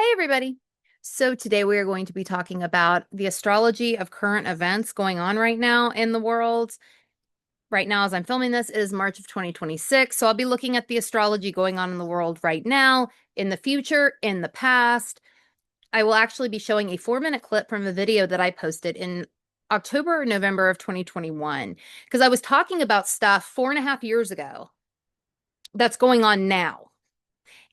Hey everybody. So today we are going to be talking about the astrology of current events going on right now in the world. Right now, as I'm filming this, it is March of 2026. So I'll be looking at the astrology going on in the world right now, in the future, in the past. I will actually be showing a 4-minute clip from a video that I posted in October or November of 2021, because I was talking about stuff 4.5 years ago that's going on now.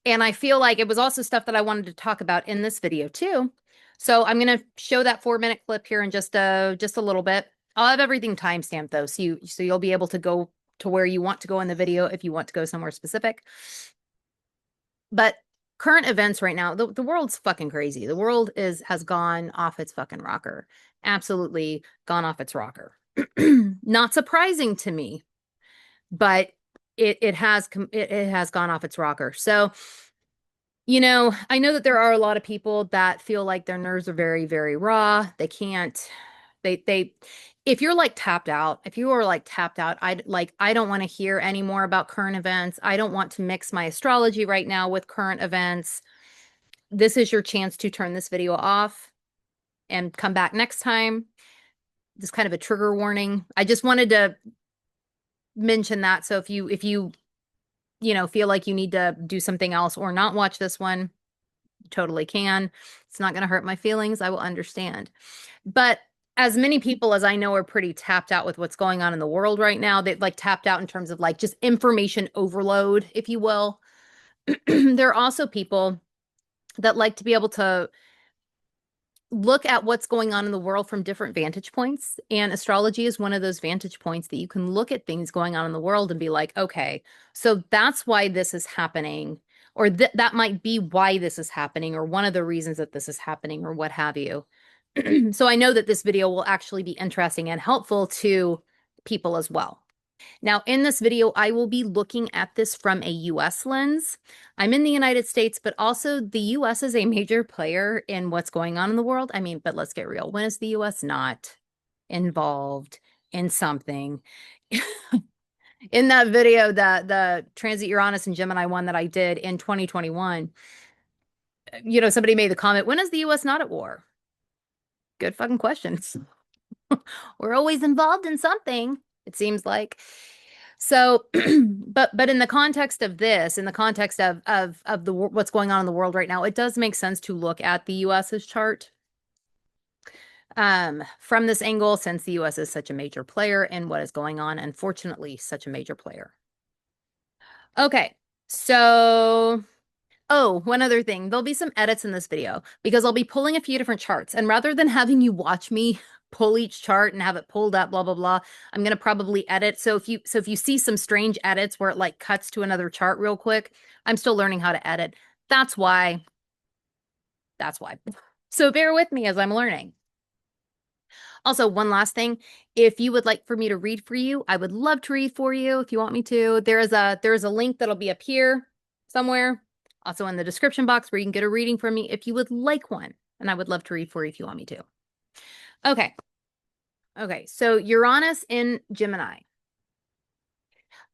And I feel like it was also stuff that I wanted to talk about in this video too. So I'm going to show that 4-minute clip here in just a little bit. I'll have everything timestamped though, so you'll be able to go to where you want to go in the video if you want to go somewhere specific. But current events right now, the world's fucking crazy. The world has gone off its fucking rocker. Absolutely gone off its rocker. Not surprising to me, but it has gone off its rocker. So, I know that there are a lot of people that feel like their nerves are very, very raw. They can't, they, if you're like tapped out, if you are like tapped out, I don't want to hear any more about current events. I don't want to mix my astrology right now with current events. This is your chance to turn this video off and come back next time. Just kind of a trigger warning. I just wanted to mention that. So if you feel like you need to do something else or not watch this one, you totally can. It's not going to hurt my feelings. I will understand. But as many people as I know are pretty tapped out with what's going on in the world right now, they've like tapped out in terms of like just information overload, if you will. There are also people that like to be able to look at what's going on in the world from different vantage points. And astrology is one of those vantage points that you can look at things going on in the world and be like, okay, so that's why this is happening, or that might be why this is happening, or one of the reasons that this is happening, or what have you. So I know that this video will actually be interesting and helpful to people as well. Now, in this video, I will be looking at this from a US lens. I'm in the United States, but also the US is a major player in what's going on in the world. I mean, but let's get real. When is the US not involved in something? In that video, the Transit Uranus and Gemini one that I did in 2021, somebody made the comment, when is the US not at war? Good fucking questions. We're always involved in something, it seems like. So, but in the context of this, in the context of the what's going on in the world right now, it does make sense to look at the US's chart from this angle, since the US is such a major player in what is going on, and fortunately, such a major player. Okay, so oh, one other thing. There'll be some edits in this video because I'll be pulling a few different charts. And rather than having you watch me pull each chart and have it pulled up, blah, blah, blah, I'm going to probably edit. So if you see some strange edits where it like cuts to another chart real quick, I'm still learning how to edit. That's why. So bear with me as I'm learning. Also, one last thing, if you would like for me to read for you, I would love to read for you if you want me to. There is a link that'll be up here somewhere, also in the description box, where you can get a reading from me if you would like one. And I would love to read for you if you want me to. Okay. Okay, so Uranus in Gemini.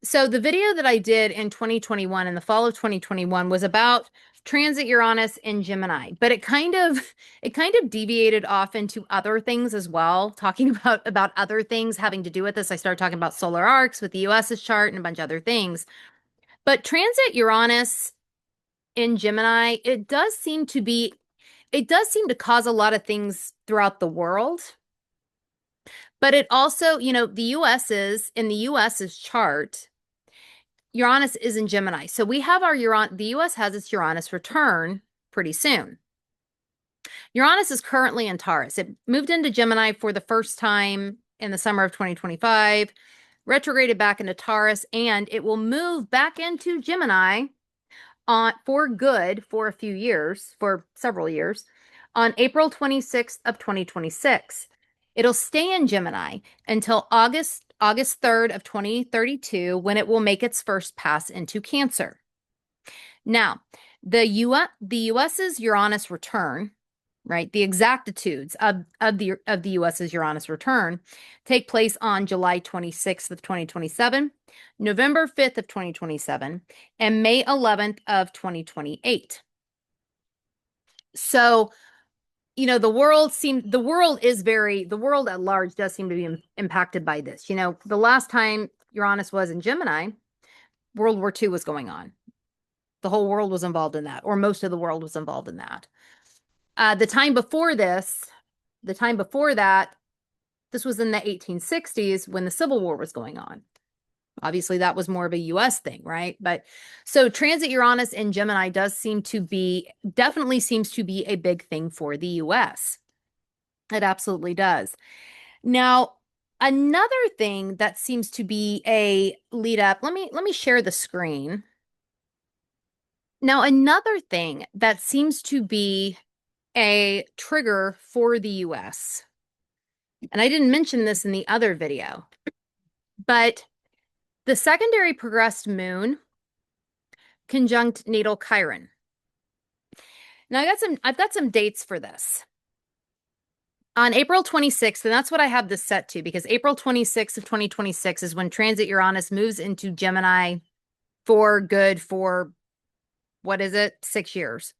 So the video that I did in 2021, in the fall of 2021, was about transit Uranus in Gemini, but it kind of deviated off into other things as well, talking about other things having to do with this. I started talking about solar arcs with the US's chart and a bunch of other things. But transit Uranus in Gemini, it does seem to cause a lot of things throughout the world. But it also, the US's chart, Uranus is in Gemini. So we have the US has its Uranus return pretty soon. Uranus is currently in Taurus. It moved into Gemini for the first time in the summer of 2025, retrograded back into Taurus, and it will move back into Gemini for good for several years, on April 26th of 2026. It'll stay in Gemini until August 3rd of 2032, when it will make its first pass into Cancer. Now, the US's Uranus return, right? The exactitudes of the US's Uranus return take place on July 26th of 2027, November 5th of 2027, and May 11th of 2028. So, the world at large does seem to be impacted by this. The last time Uranus was in Gemini, World War II was going on. The whole world was involved in that, or most of the world was involved in that. The time before that, this was in the 1860s when the Civil War was going on. Obviously, that was more of a US thing, right? But so transit Uranus in Gemini definitely seems to be a big thing for the US. It absolutely does. Now, another thing that seems to be a lead up, let me share the screen. Now, another thing that seems to be a trigger for the US, and I didn't mention this in the other video, but the secondary progressed moon conjunct natal Chiron. Now I've got some dates for this. On April 26th, and that's what I have this set to, because April 26th of 2026 is when transit Uranus moves into Gemini for good for, what is it, 6 years.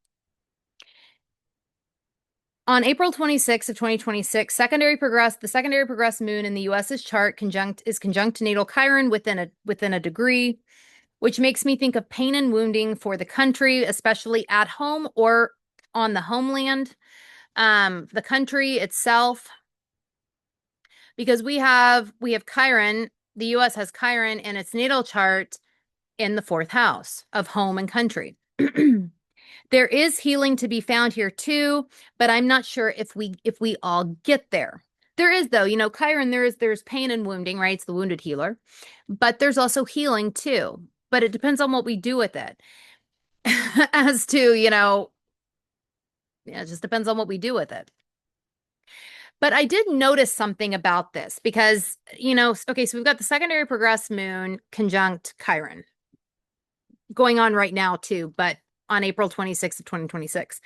On April 26th of 2026, the secondary progressed moon in the US's chart is conjunct natal Chiron within a degree, which makes me think of pain and wounding for the country, especially at home or on the homeland, the country itself, because we have Chiron. The US has Chiron in its natal chart in the 4th house of home and country. There is healing to be found here too, but I'm not sure if we all get there. There is, though, Chiron, there's pain and wounding, right? It's the wounded healer. But there's also healing too. But it depends on what we do with it. As to, it just depends on what we do with it. But I did notice something about this because, okay, so we've got the secondary progressed moon conjunct Chiron going on right now too, but on April 26th of 2026.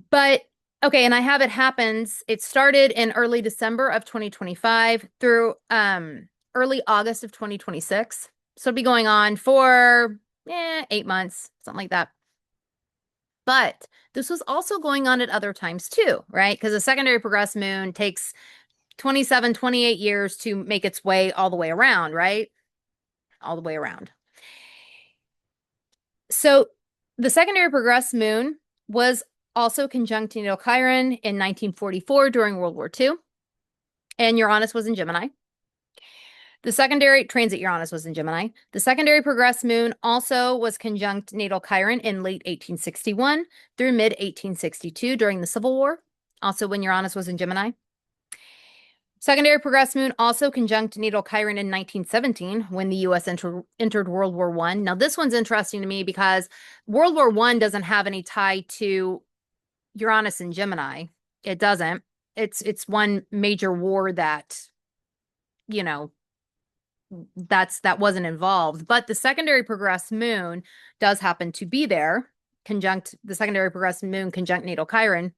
But okay, and I have it started in early December of 2025 through early August of 2026. So it'll be going on for 8 months, something like that. But this was also going on at other times too, right? Because a secondary progressed moon takes 27, 28 years to make its way all the way around, right? All the way around. So the secondary progressed moon was also conjunct natal Chiron in 1944 during World War II, and Uranus was in Gemini. The secondary transit Uranus was in Gemini. The secondary progressed moon also was conjunct natal Chiron in late 1861 through mid 1862 during the Civil War, also when Uranus was in Gemini. Secondary progressed moon also conjunct natal Chiron in 1917 when the U.S. entered World War I. Now, this one's interesting to me because World War I doesn't have any tie to Uranus and Gemini. It doesn't. It's one major war that, that wasn't involved. But the secondary progressed moon does happen to be there, the secondary progressed moon conjunct natal Chiron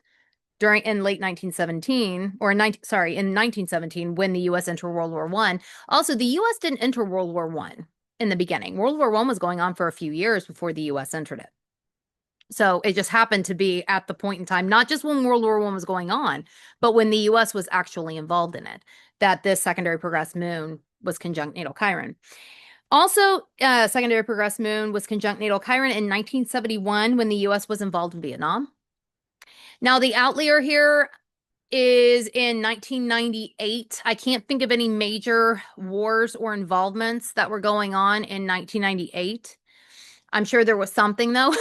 in late 1917, or in 1917 when the U.S. entered World War I. Also, the U.S. didn't enter World War I in the beginning. World War I was going on for a few years before the U.S. entered it. So it just happened to be at the point in time, not just when World War I was going on, but when the U.S. was actually involved in it, that this secondary progressed moon was conjunct natal Chiron. Also, secondary progressed moon was conjunct natal Chiron in 1971 when the U.S. was involved in Vietnam. Now, the outlier here is in 1998. I can't think of any major wars or involvements that were going on in 1998. I'm sure there was something, though.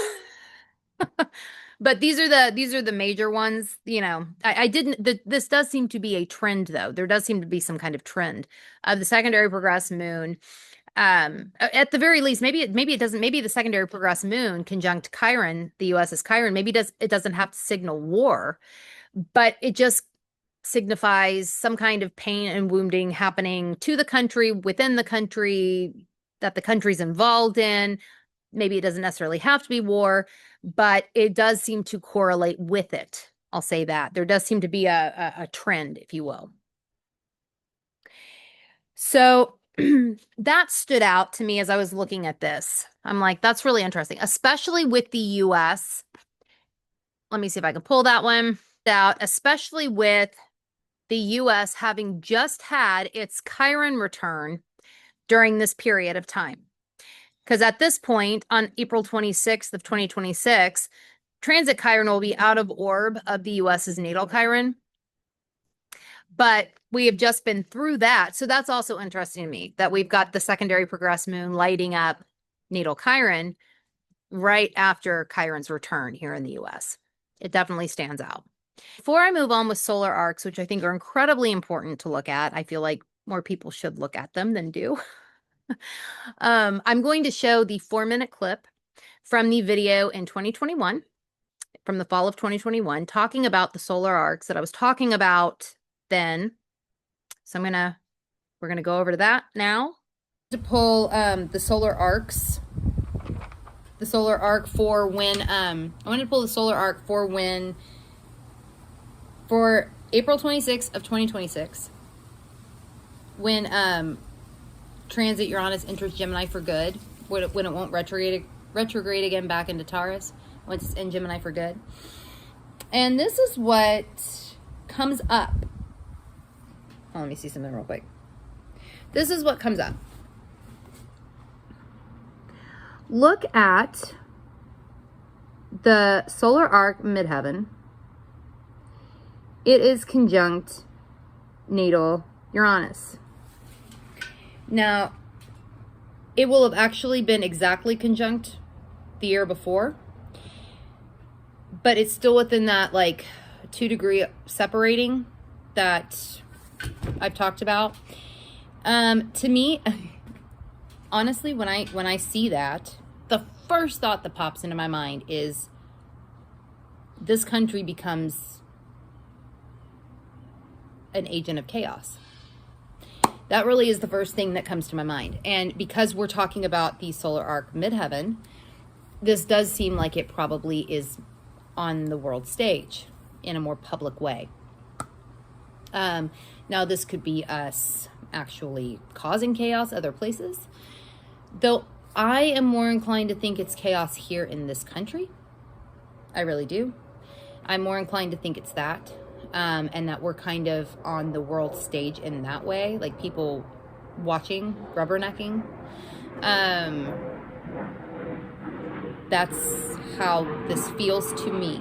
But these are the major ones. This does seem to be a trend, though. There does seem to be some kind of trend of the secondary progressed moon. At the very least, maybe it doesn't. Maybe the secondary progressed moon conjunct Chiron, the US's Chiron. Maybe it doesn't have to signal war, but it just signifies some kind of pain and wounding happening to the country, within the country, that the country's involved in. Maybe it doesn't necessarily have to be war, but it does seem to correlate with it. I'll say that. There does seem to be a trend, if you will. So that stood out to me as I was looking at this. I'm like, that's really interesting, especially with the US Let me see if I can pull that one out, especially with the US having just had its Chiron return during this period of time. Because at this point, on April 26th of 2026, transit Chiron will be out of orb of the US's natal Chiron. But we have just been through that. So that's also interesting to me that we've got the secondary progressed moon lighting up natal Chiron right after Chiron's return here in the US. It definitely stands out. Before I move on with solar arcs, which I think are incredibly important to look at, I feel like more people should look at them than do. I'm going to show the 4-minute clip from the video in 2021, from the fall of 2021, talking about the solar arcs that I was talking about then. So we're gonna go over to that now. To pull the solar arcs, the solar arc for when I wanted to pull the solar arc for when, for April 26th of 2026, when transit Uranus enters Gemini for good, when it won't retrograde again back into Taurus, once it's in Gemini for good. And this is what comes up. Oh, let me see something real quick. This is what comes up. Look at the solar arc midheaven. It is conjunct natal Uranus. Now, it will have actually been exactly conjunct the year before, but it's still within that like 2-degree separating that I've talked about. To me, honestly, when I see that, the first thought that pops into my mind is this country becomes an agent of chaos. That really is the first thing that comes to my mind. And because we're talking about the solar arc midheaven, this does seem like it probably is on the world stage in a more public way. Now, this could be us actually causing chaos other places, though I am more inclined to think it's chaos here in this country. I really do. I'm more inclined to think it's that, and that we're kind of on the world stage in that way, like people watching, rubbernecking. That's how this feels to me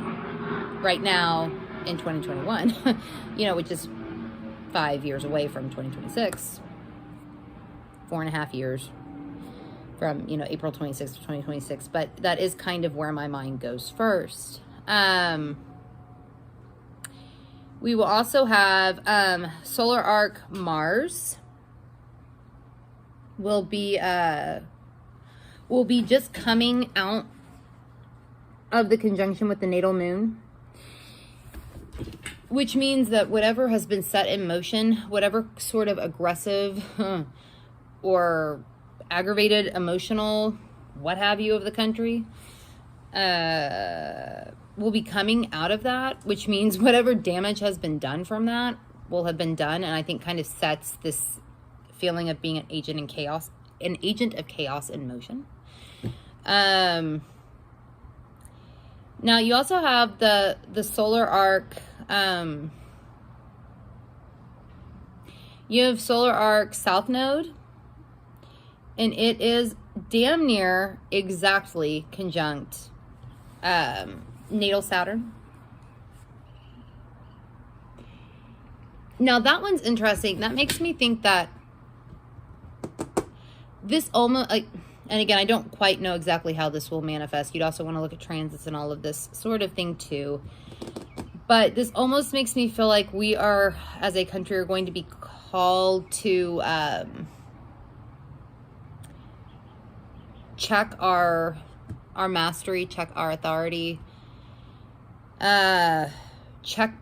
right now in 2021, you know, which is 5 years away from 2026, 4.5 years from, you know, April 26th of 2026. But that is kind of where my mind goes first. We will also have solar arc Mars will be just coming out of the conjunction with the natal moon, which means that whatever has been set in motion, whatever sort of aggressive or aggravated emotional what have you of the country will be coming out of that, which means whatever damage has been done from that will have been done, and I think kind of sets this feeling of being an agent of chaos in motion. Now you also have the solar arc. You have solar arc south node, and it is damn near exactly conjunct natal Saturn. Now that one's interesting. That makes me think that this almost, like, and again, I don't quite know exactly how this will manifest. You'd also want to look at transits and all of this sort of thing too. But this almost makes me feel like we are, as a country, are going to be called to check our mastery, check our authority, check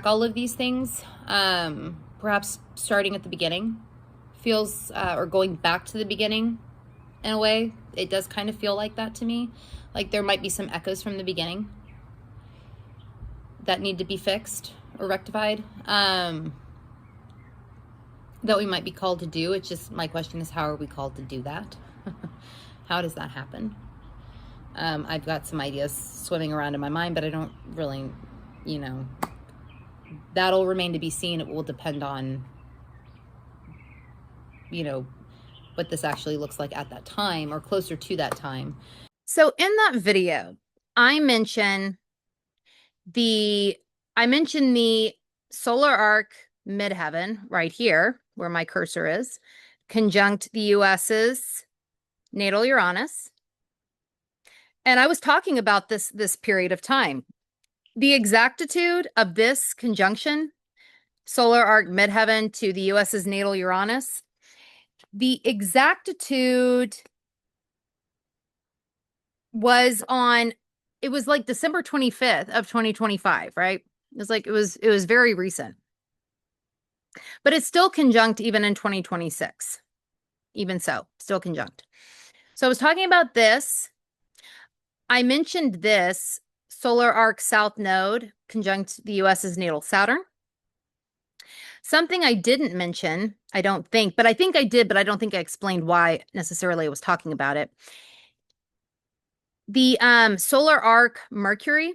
all of these things. Perhaps starting at the beginning feels, or going back to the beginning in a way. It does kind of feel like that to me. Like there might be some echoes from the beginning that need to be fixed or rectified, that we might be called to do. It's just, my question is, how are we called to do that? How does that happen? I've got some ideas swimming around in my mind, but I don't really, you know, that'll remain to be seen. It will depend on, you know, what this actually looks like at that time or closer to that time. So in that video, I mentioned the solar arc midheaven right here, where my cursor is, conjunct the US's natal Uranus. And I was talking about this period of time. The exactitude of this conjunction, solar arc midheaven to the US's natal Uranus, the exactitude was on, it was like December 25th of 2025, right? It was very recent. But it's still conjunct even in 2026. Even so, still conjunct. So I was talking about this. I mentioned this solar arc south node conjunct the US's natal Saturn. Something I didn't mention, I don't think, but I think I did, but I don't think I explained why necessarily I was talking about it. The solar arc Mercury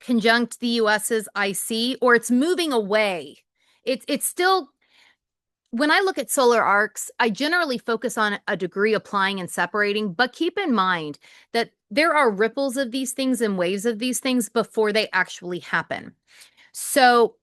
conjunct the US's IC, or it's moving away. It's still, when I look at solar arcs, I generally focus on a degree applying and separating, but keep in mind that there are ripples of these things and waves of these things before they actually happen. So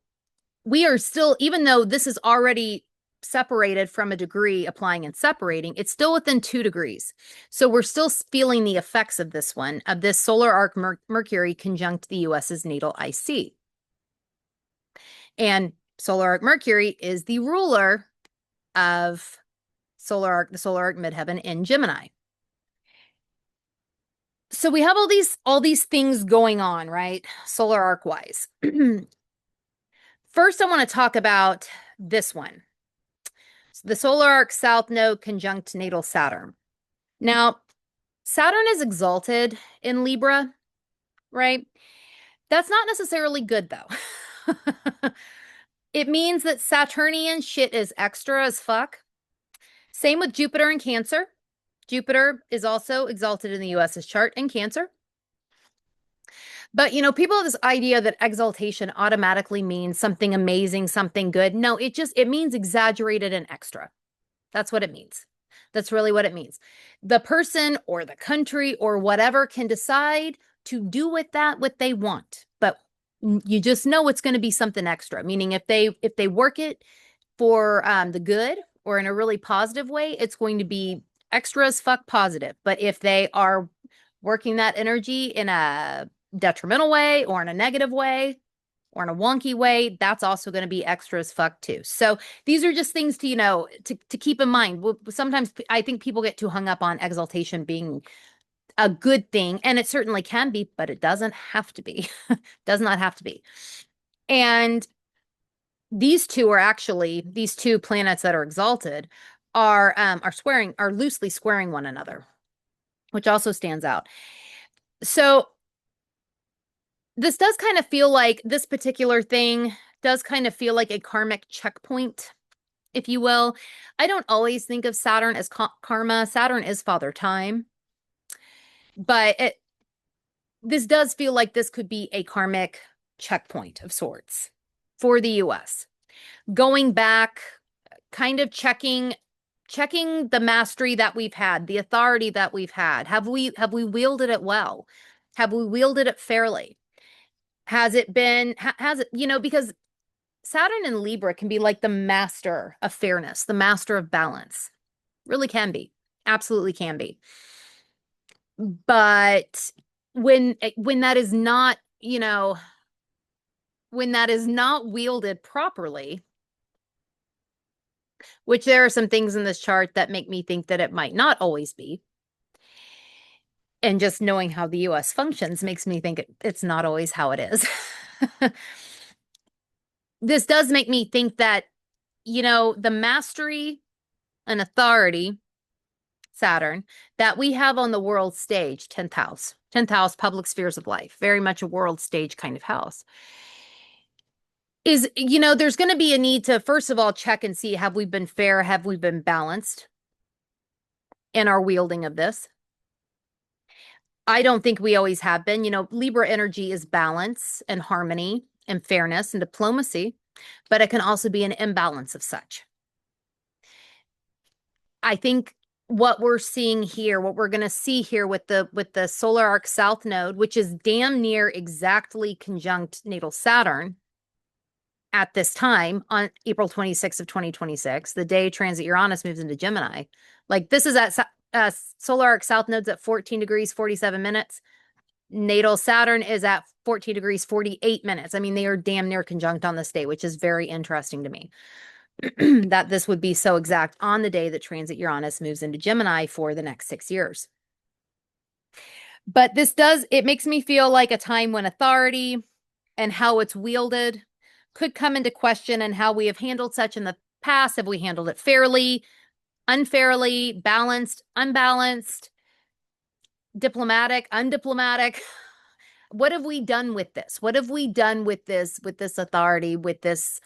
we are still, even though this is already separated from a degree applying and separating, it's still within 2 degrees. So we're still feeling the effects of this one, of this solar arc Mercury conjunct the US's natal IC. And solar arc Mercury is the ruler of the solar arc midheaven in Gemini. So we have all these things going on, right? Solar arc wise. First, I want to talk about this one. The solar arc south node conjunct natal Saturn. Now, Saturn is exalted in Libra, right? That's not necessarily good, though. It means that Saturnian shit is extra as fuck. Same with Jupiter and Cancer. Jupiter is also exalted in the US's chart in Cancer. But, you know, people have this idea that exaltation automatically means something amazing, something good. No, it means exaggerated and extra. That's what it means. That's really what it means. The person or the country or whatever can decide to do with that what they want. But you just know it's going to be something extra, meaning if they work it for the good or in a really positive way, it's going to be extra as fuck positive. But if they are working that energy in a detrimental way or in a negative way or in a wonky way, that's also going to be extra as fuck too. So these are just things to, you know, to keep in mind. Sometimes I think people get too hung up on exaltation being a good thing, and it certainly can be, but it doesn't have to be. Does not have to be. And these two planets that are exalted are loosely squaring one another, which also stands out. So this does kind of feel like, this particular thing does kind of feel like a karmic checkpoint, if you will. I don't always think of Saturn as karma. Saturn is father time. But this does feel like this could be a karmic checkpoint of sorts for the US. Going back, kind of checking the mastery that we've had, the authority that we've had. Have we wielded it well? Have we wielded it fairly? Has it, you know, because Saturn in Libra can be like the master of fairness, the master of balance. Really can be. Absolutely can be. But when that is not, you know, when that is not wielded properly, which there are some things in this chart that make me think that it might not always be. And just knowing how the US functions makes me think it's not always how it is. This does make me think that, you know, the mastery and authority, Saturn, that we have on the world stage, 10th house, public spheres of life, very much a world stage kind of house, is, you know, there's going to be a need to, first of all, check and see, have we been fair? Have we been balanced in our wielding of this? I don't think we always have been. You know, Libra energy is balance and harmony and fairness and diplomacy, but it can also be an imbalance of such. I think what we're seeing here, what we're going to see here with the solar arc south node, which is damn near exactly conjunct natal Saturn at this time on April 26th of 2026, the day transit Uranus moves into Gemini. Like this is at solar arc south nodes at 14 degrees 47 minutes. Natal Saturn is at 14 degrees 48 minutes. I mean, they are damn near conjunct on this day, which is very interesting to me. That this would be so exact on the day that transit Uranus moves into Gemini for the next 6 years. But it makes me feel like a time when authority and how it's wielded could come into question, and how we have handled such in the past. Have we handled it fairly, unfairly, balanced, unbalanced, diplomatic, undiplomatic? What have we done with this? What have we done with this authority, with this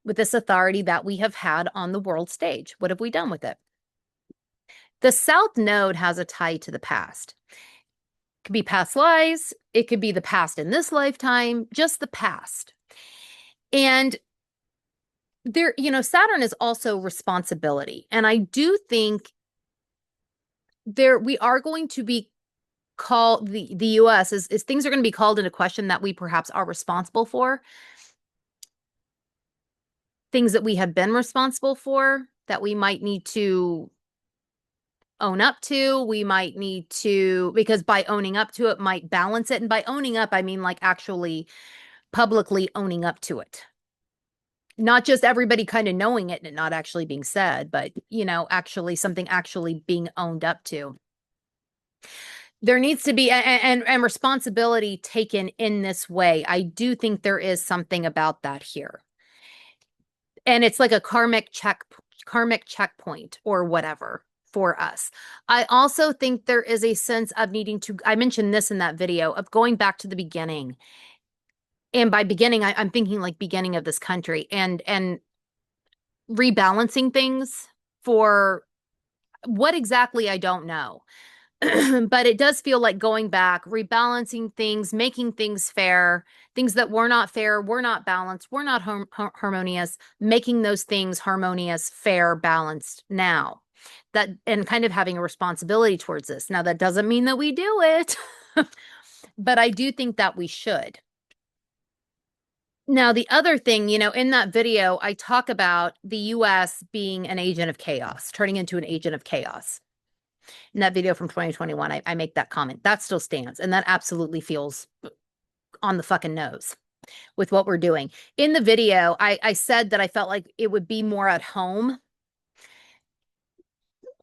authority that we have had on the world stage? What have we done with it? The South Node has a tie to the past. It could be past lives. It could be the past in this lifetime, just the past. And there, you know, Saturn is also responsibility. And I do think we are going to be called, the US is things are going to be called into question that we perhaps are responsible for. Things that we have been responsible for that we might need to own up to. We might need to, because by owning up to it might balance it. And by owning up, I mean like actually publicly owning up to it. Not just everybody kind of knowing it and it not actually being said, but, you know, actually something actually being owned up to. There needs to be and responsibility taken in this way. I do think there is something about that here. And it's like a karmic checkpoint or whatever for us. I also think there is a sense of needing to, I mentioned this in that video, of going back to the beginning. And by beginning, I'm thinking like beginning of this country and rebalancing things for what exactly, I don't know. But it does feel like going back, rebalancing things, making things fair, things that were not fair, were not balanced, were not harmonious, making those things harmonious, fair, balanced now. That, and kind of having a responsibility towards this. Now, that doesn't mean that we do it, but I do think that we should. Now, the other thing, you know, in that video, I talk about the US being an agent of chaos, turning into an agent of chaos. In that video from 2021, I make that comment. That still stands. And that absolutely feels on the fucking nose with what we're doing. In the video, I said that I felt like it would be more at home.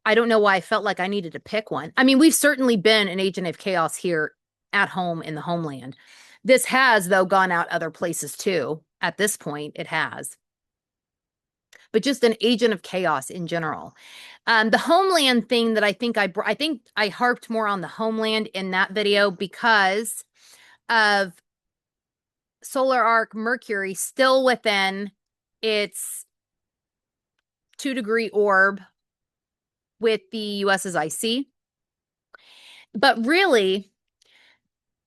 I don't know why I felt like I needed to pick one. I mean, we've certainly been an agent of chaos here at home in the homeland. This has, though, gone out other places too. At this point, it has. But just an agent of chaos in general. The homeland thing that I think I harped more on the homeland in that video because of solar arc Mercury still within its 2-degree orb with the US's IC. But really,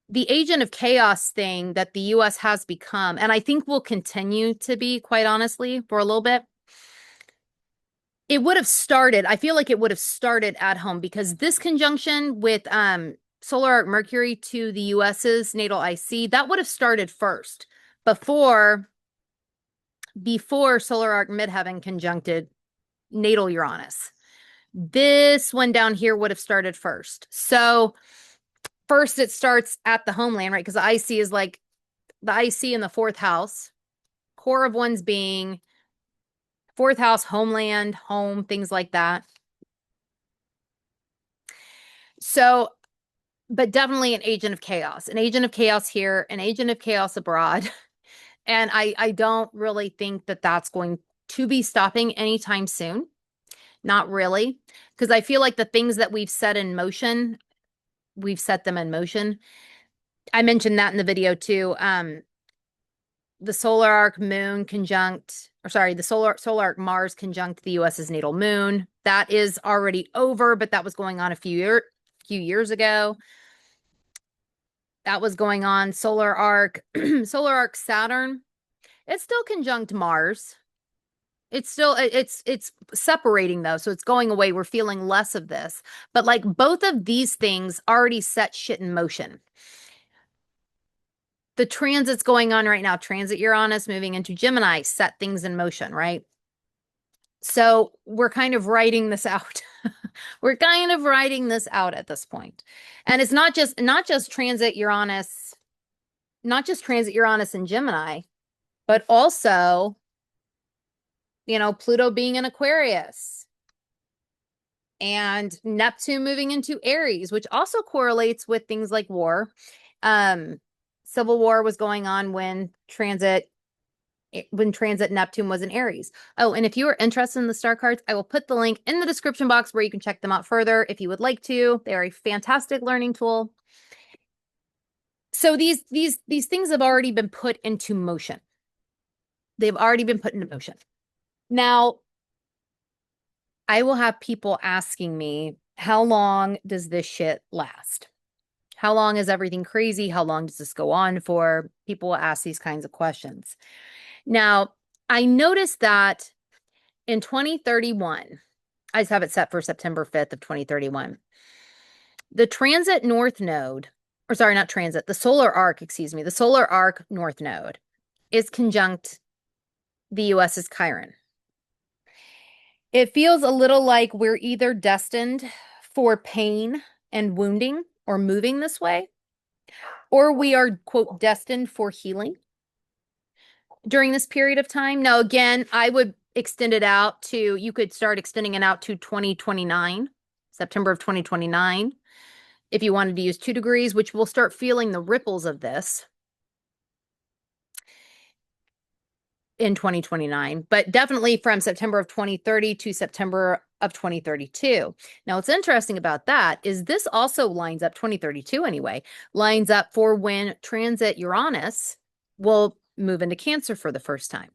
the agent of chaos thing that the US has become, and I think will continue to be, quite honestly, for a little bit, it would have started, I feel like it would have started at home, because this conjunction with solar arc Mercury to the US's natal IC, that would have started first before solar arc midheaven conjuncted natal Uranus. This one down here would have started first. So first it starts at the homeland, right? Because the IC is like the IC in the fourth house, core of one's being, fourth house, homeland, home, things like that. So, but definitely an agent of chaos here, an agent of chaos abroad. And I don't really think that that's going to be stopping anytime soon. Not really. Because I feel like the things that we've set in motion, we've set them in motion. I mentioned that in the video too. The solar arc moon conjunct, or sorry, the solar arc Mars conjunct the US's natal moon. That is already over, but that was going on a few years ago. That was going on. Solar arc, solar arc Saturn. It's still conjunct Mars. It's still it's separating though, so it's going away. We're feeling less of this. But like both of these things already set shit in motion. The transits going on right now, transit Uranus moving into Gemini, set things in motion, right? So we're kind of writing this out. We're kind of writing this out at this point. And it's not just transit Uranus, not just transit Uranus and Gemini, but also, Pluto being in Aquarius and Neptune moving into Aries, which also correlates with things like war. Civil war was going on when transit Neptune was in Aries. Oh, and if you are interested in the star cards, I will put the link in the description box where you can check them out further if you would like to. They are a fantastic learning tool. So these things have already been put into motion. They've already been put into motion. Now, I will have people asking me, how long does this shit last? How long is everything crazy? How long does this go on for? People will ask these kinds of questions. Now, I noticed that in 2031, I just have it set for September 5th of 2031. The transit north node, or sorry, not transit, the solar arc, the solar arc north node is conjunct the US's Chiron. It feels a little like we're either destined for pain and wounding or moving this way, or we are, quote, destined for healing during this period of time. Now, again, I would extend it out to, you could start extending it out to 2029, September of 2029, if you wanted to use 2 degrees, which we'll start feeling the ripples of this in 2029, but definitely from September of 2030 to September of 2032. Now, what's interesting about that is this also lines up, 2032 anyway, lines up for when transit Uranus will move into Cancer for the first time.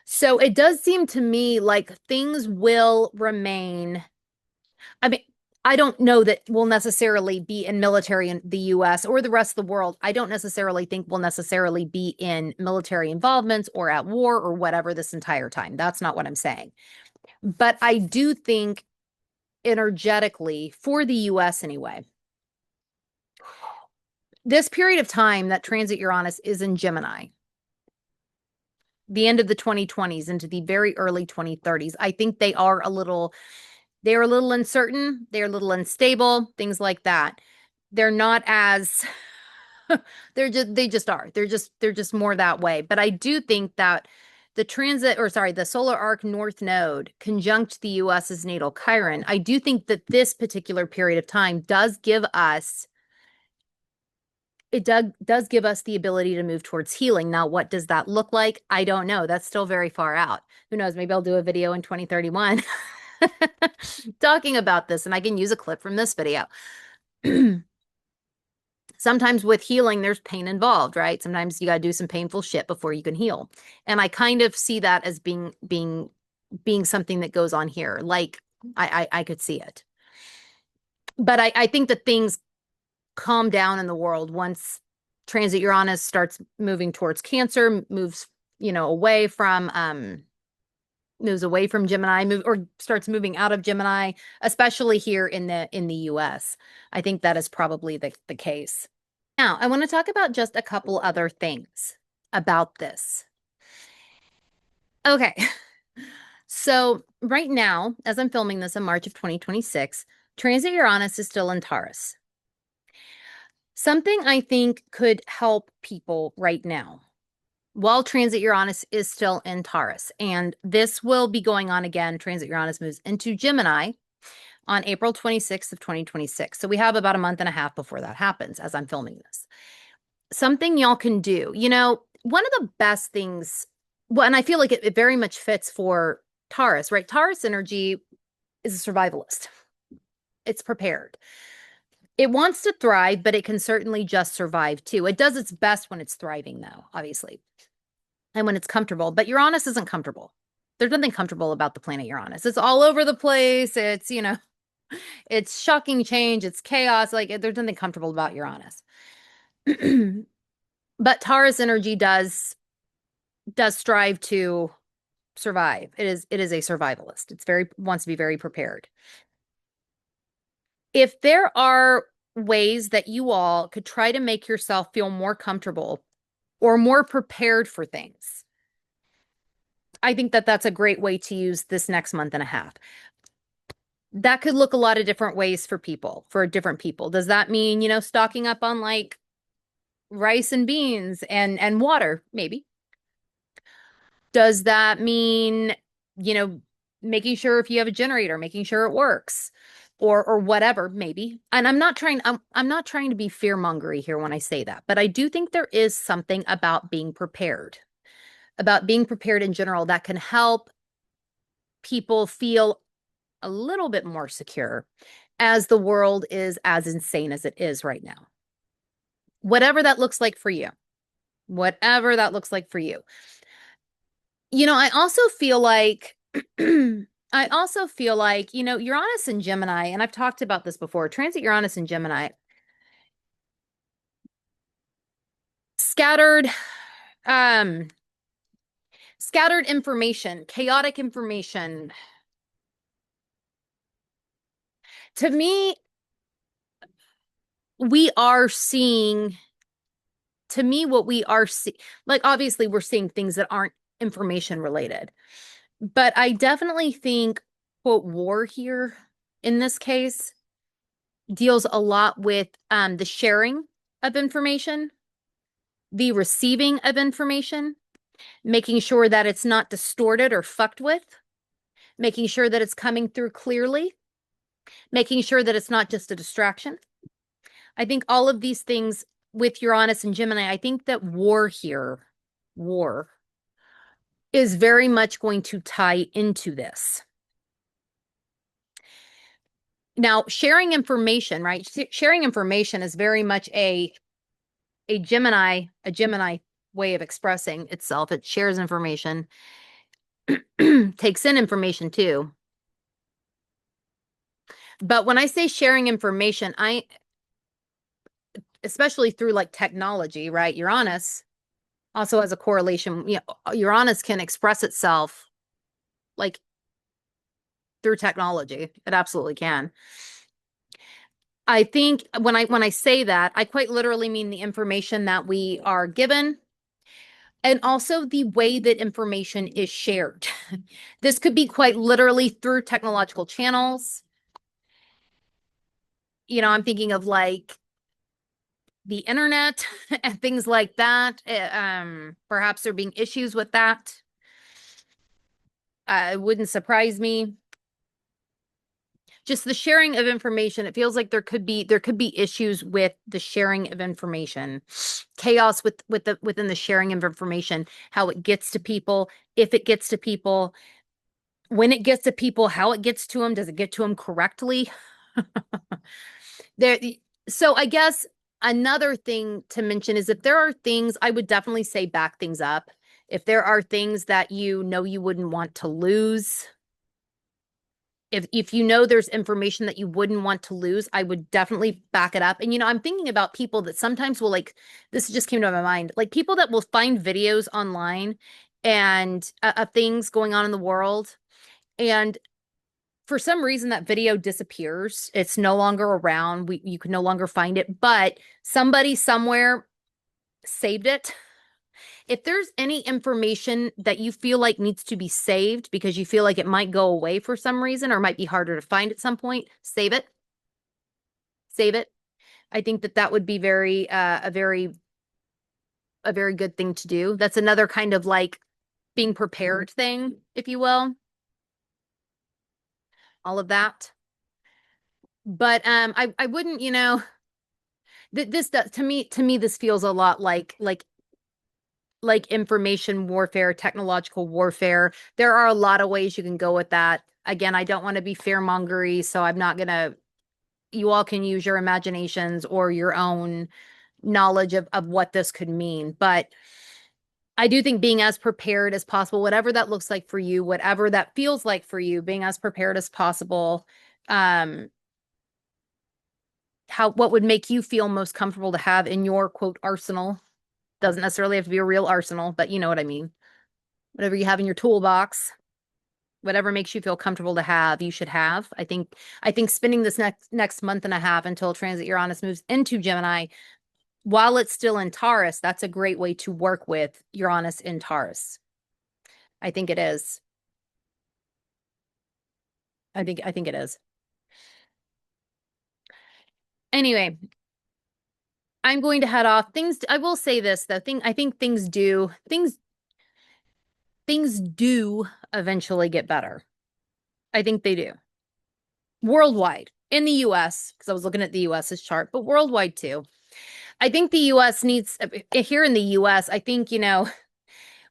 So it does seem to me like things will remain. I mean, I don't know that we'll necessarily be in military in the US or the rest of the world. I don't necessarily think we'll necessarily be in military involvements or at war or whatever this entire time. That's not what I'm saying. But I do think energetically, for the US anyway, this period of time that transit Uranus is in Gemini, the end of the 2020s into the very early 2030s, I think they are a little uncertain, they're a little unstable, things like that. They're not as they just are. They're just more that way. But I do think that the solar arc north node conjunct the US's natal Chiron, I do think that this particular period of time does give us the ability to move towards healing. Now, what does that look like? I don't know. That's still very far out. Who knows? Maybe I'll do a video in 2031 talking about this, and I can use a clip from this video. Sometimes with healing, there's pain involved, right? Sometimes you got to do some painful shit before you can heal. And I kind of see that as being something that goes on here. Like I could see it. But I think that things calm down in the world once transit Uranus starts moving towards Cancer, moves away from Gemini, or starts moving out of Gemini, especially here in the US. I think that is probably the case. Now, I want to talk about just a couple other things about this. Okay. So right now, as I'm filming this in March of 2026, transit Uranus is still in Taurus. Something I think could help people right now while transit Uranus is still in Taurus, and this will be going on again. Transit Uranus moves into Gemini on April 26th of 2026. So we have about a month and a half before that happens as I'm filming this. Something y'all can do, one of the best things, well, and I feel like it very much fits for Taurus, right? Taurus energy is a survivalist. It's prepared. It wants to thrive, but it can certainly just survive too. It does its best when it's thriving, though, obviously, and when it's comfortable. But Uranus isn't comfortable. There's nothing comfortable about the planet Uranus. It's all over the place. It's shocking change. It's chaos. Like, there's nothing comfortable about Uranus. But Taurus energy does strive to survive. It is a survivalist. It's very wants to be very prepared. If there are ways that you all could try to make yourself feel more comfortable or more prepared for things, I think that that's a great way to use this next month and a half. That could look a lot of different ways for people, for different people. Does that mean, stocking up on like rice and beans and water? Maybe. Does that mean, you know, making sure if you have a generator, making sure it works or whatever, maybe. And I'm not trying to be fear-mongery here when I say that, but I do think there is something about being prepared in general that can help people feel a little bit more secure as the world is as insane as it is right now. Whatever that looks like for you. Whatever that looks like for you. I also feel like Uranus and Gemini, and I've talked about this before, transit Uranus and Gemini, scattered information, chaotic information. To me, what we are seeing, like obviously we're seeing things that aren't information related. But I definitely think, quote, war here in this case deals a lot with the sharing of information, the receiving of information, making sure that it's not distorted or fucked with, making sure that it's coming through clearly, making sure that it's not just a distraction. I think all of these things with Uranus and Gemini, I think that war is very much going to tie into this. Now, sharing information, right? Sharing information is very much a Gemini way of expressing itself. It shares information, takes in information too. But when I say sharing information, especially through like technology, right? Uranus also has a correlation. Uranus can express itself like through technology. It absolutely can. I think when I say that, I quite literally mean the information that we are given and also the way that information is shared. This could be quite literally through technological channels. I'm thinking of like the internet and things like that. Perhaps there being issues with that. It wouldn't surprise me. Just the sharing of information, it feels like there could be issues with the sharing of information, chaos within the sharing of information, how it gets to people, if it gets to people, when it gets to people, how it gets to them, does it get to them correctly? So I guess another thing to mention is if there are things, I would definitely say back things up. If there are things that you wouldn't want to lose, if there's information that you wouldn't want to lose, I would definitely back it up. And I'm thinking about people that sometimes will this just came to my mind, like people that will find videos online and of things going on in the world, and for some reason that video disappears. It's no longer around. You can no longer find it, but somebody somewhere saved it. If there's any information that you feel like needs to be saved because you feel like it might go away for some reason or might be harder to find at some point, save it. Save it. I think that would be a very good thing to do. That's another kind of like being prepared thing, if you will. All of that. But I wouldn't, this does to me this feels a lot like information warfare, technological warfare. There are a lot of ways you can go with that. Again, I don't want to be fear-mongery, so I'm not gonna. You all can use your imaginations or your own knowledge of what this could mean. But I do think being as prepared as possible, whatever that looks like for you, whatever that feels like for you, being as prepared as possible, what would make you feel most comfortable to have in your quote arsenal. Doesn't necessarily have to be a real arsenal, but you know what I mean. Whatever you have in your toolbox, whatever makes you feel comfortable to have, you should have. I think spending this next month and a half until transit Uranus moves into Gemini, while it's still in Taurus, that's a great way to work with Uranus in Taurus. I think it is. I think it is. Anyway, I'm going to head off. I will say this though. I think things do eventually get better. I think they do. Worldwide. In the US, because I was looking at the US's chart, but worldwide too. I think the US needs, here in the US, I think, the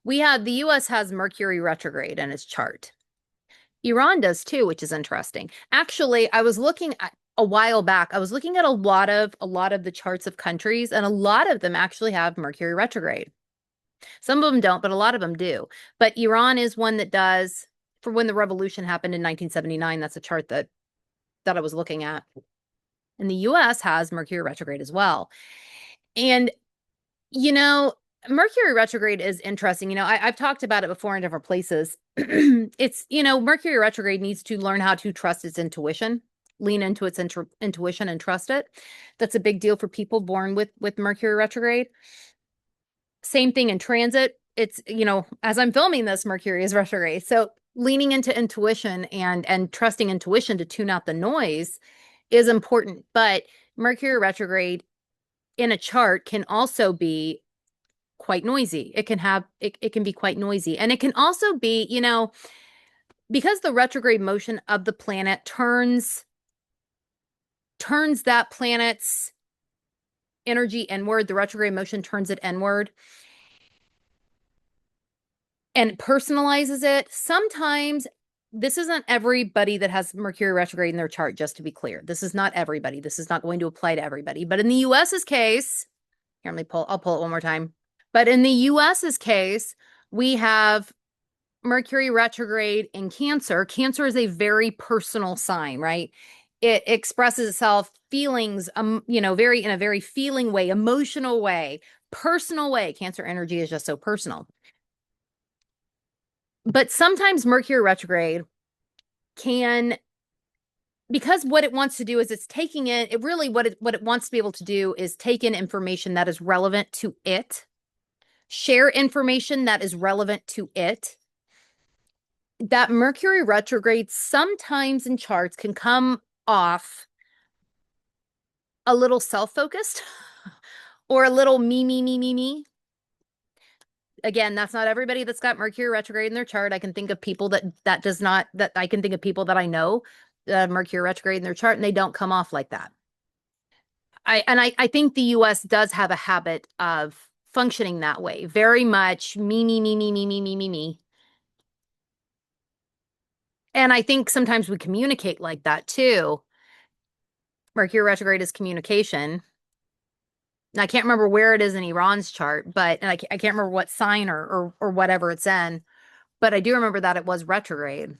US has Mercury retrograde in its chart. Iran does too, which is interesting. Actually, I was looking at a while back, I was looking at a lot of the charts of countries, and a lot of them actually have Mercury retrograde. Some of them don't, but a lot of them do. But Iran is one that does. For when the revolution happened in 1979, that's a chart that I was looking at. And the US has Mercury retrograde as well. And, Mercury retrograde is interesting. I've talked about it before in different places. It's, Mercury retrograde needs to learn how to trust its intuition, lean into its intuition and trust it. That's a big deal for people born with Mercury retrograde. Same thing in transit. It's, as I'm filming this, Mercury is retrograde. So leaning into intuition and trusting intuition to tune out the noise is important. But Mercury retrograde in a chart can also be quite noisy. It can be quite noisy. And it can also be, because the retrograde motion of the planet turns that planet's energy inward, the retrograde motion turns it inward and personalizes it. Sometimes this isn't everybody that has Mercury retrograde in their chart, just to be clear. This is not everybody. This is not going to apply to everybody. But in the US's case, here, I'll pull it one more time. But in the US's case, we have Mercury retrograde in Cancer. Cancer is a very personal sign, right? It expresses itself feelings, in a very feeling way, emotional way, personal way. Cancer energy is just so personal. But sometimes Mercury retrograde can, because what it wants to do is it's taking in, what it wants to be able to do is take in information that is relevant to it, share information that is relevant to it. That Mercury retrograde sometimes in charts can come off a little self-focused or a little me. Again, that's not everybody that's got Mercury retrograde in their chart. I can think of people that I can think of people that I know Mercury retrograde in their chart, and they don't come off like that. I think the US does have a habit of functioning that way, very much me. And I think sometimes we communicate like that too. Mercury retrograde is communication. And I can't remember where it is in Iran's chart, and I can't remember what sign or whatever it's in, but I do remember that it was retrograde.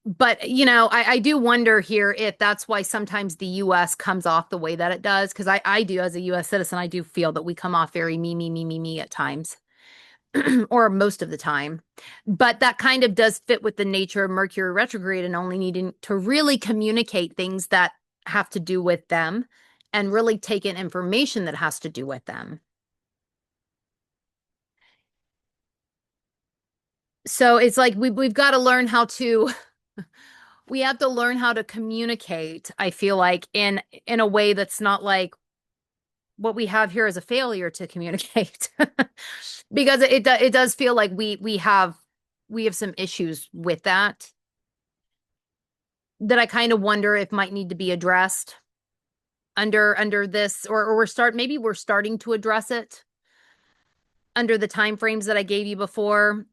But, I do wonder here if that's why sometimes the US comes off the way that it does, because I do, as a US citizen, I do feel that we come off very me at times. Or most of the time. But that kind of does fit with the nature of Mercury retrograde and only needing to really communicate things that have to do with them and really take in information that has to do with them. So it's like we've got to learn how to we have to learn how to communicate, I feel like, in a way that's not like what we have here is a failure to communicate. Because it does feel like we have some issues with that I kind of wonder if might need to be addressed under this, or we're starting to address it under the time frames that I gave you before.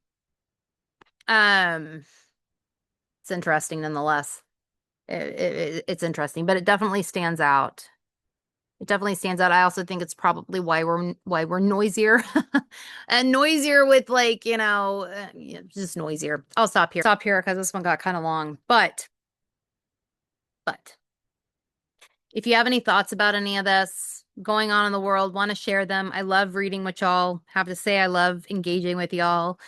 It's interesting nonetheless. It's interesting, but it definitely stands out. It definitely stands out. I also think it's probably why we're noisier and noisier with just noisier. I'll stop here because this one got kind of long, but If you have any thoughts about any of this going on in the world, want to share them, I love reading what y'all have to say. I love engaging with y'all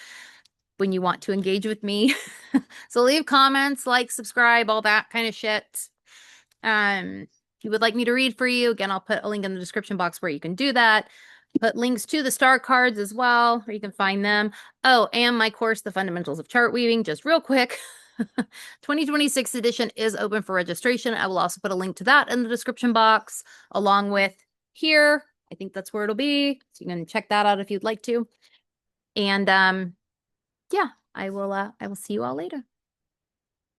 when you want to engage with me. So leave comments, like, subscribe, all that kind of shit. If you would like me to read for you, again, I'll put a link in the description box where you can do that. Put links to the star cards as well, where you can find them. Oh, and my course, The Fundamentals of Chart Weaving, just real quick. 2026 edition is open for registration. I will also put a link to that in the description box, along with here. I think that's where it'll be. So you can check that out if you'd like to. And yeah, I will see you all later.